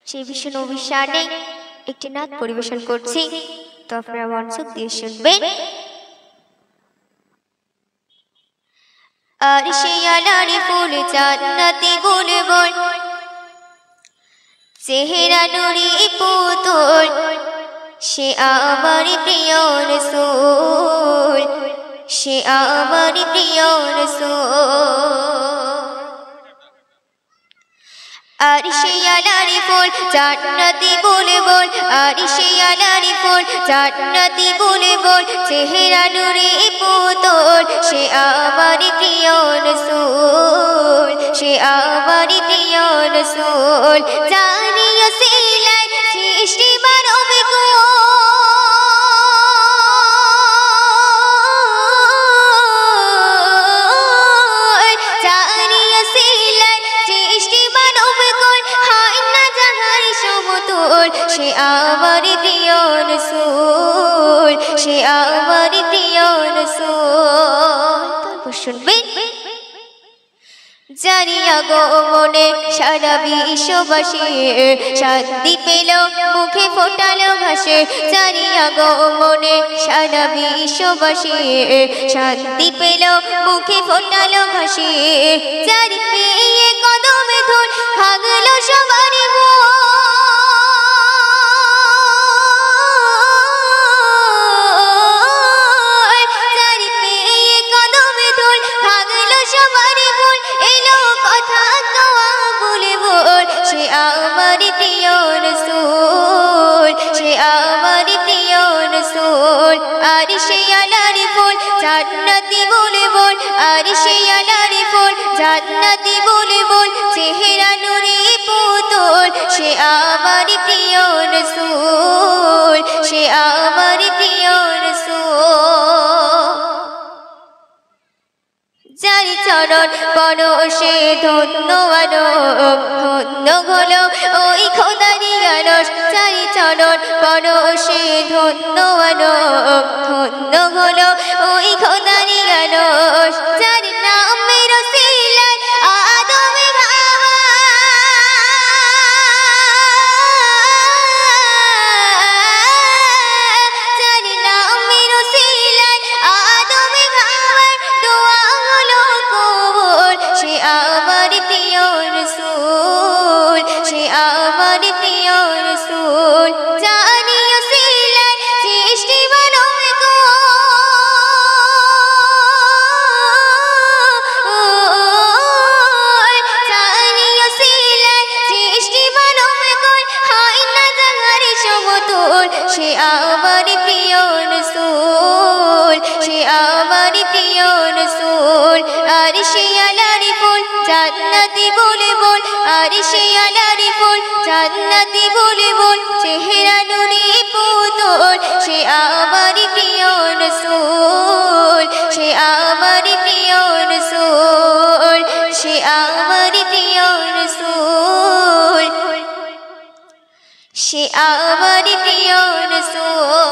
সেই ভীষণ অভিশানে একটি নাচ পরিবেশন করছি, তো আপনারা মনোযোগ দিয়ে শুনবেন। আর সেই আলারি ফুল জান্নাতি বুলবুল, চেহারা নুরি পুতুল, সে আমার প্রিয় রাসূল, সে আমার প্রিয় রাসূল। আর সেই আলারি ফুল জান্নাতি বুলবুল, আর সেই আলারি ফুল জান্নাতি বুলবুল, চেহারা নুরি পুতুল, সে আমার প্রিয় রাসূল, সে আমার প্রিয় রাসূল। জানিয়া সিলাই সৃষ্টি মানব কুল, জানিয়া সিলাই সৃষ্টি মানব কুল, হয় না জাহার সমতুল, সে আমার প্রিয় রাসূল, সে আমার প্রিয় রাসূল। তারপর শুনবেন। জানিয়া গোমনে সারা বিশ্ববাসী শান্তি পেল, মুখে ফোটালো হাসি। জানিয়া গোমনে সারা বিশ্ববাসী শান্তি পেল, মুখে ফোটালো হাসি। যার পেয়ে কদমে ধুল ভাগলো সবারই ভুল, যার পেয়ে কদমে ধুল ভাগলো সবারই ভুল। এলো কথা কওয়া বুলবুল, সে আমার প্রিয় রাসূল, সে আমার প্রিয় রাসূল। আর সেই আলারি ফুল জান্নাতি বুলবুল, আর সেই আলারি ফুল জান্নাতি বুলবুল, চেহারা নুরি পুতুল, সে আমার প্রিয় রাসূল, সে আমার প্রিয় রাসূল। যার চরণ পরশে ধন্য আনব, ধন্য হলো ওই খোদারি আরশ। যার চরণ পরশে ধন্য আনব, ধন্য হলো ওই খোদারি আরশ। যার নামের ওসিলায় আদমে হাওয়া, যার নামের ওসিলায় আদমে হাওয়ার দোয়া হলো কবুল, সে আমার প্রিয় রাসূল, সে আমার প্রিয় রাসূল। জানিয়া সিলাই সৃষ্টি মানব কুল, জানিয়া সিলাই সৃষ্টি মানব কুল, হয় না জাহার সমতুল, সে আমার প্রিয় রাসূল, সে আমার প্রিয় রাসূল। আর সেই আলারি ফুল জান্নাতি বুলবুল, আর সেই আলারি ফুল জান্নাতি বুলবুল, চেহারা নুরি পুতুল, সে আমার প্রিয় রাসূল, সে আমার প্রিয় রাসূল, সে আমার প্রিয় রাসূল, সে আমার প্রিয় রাসূল।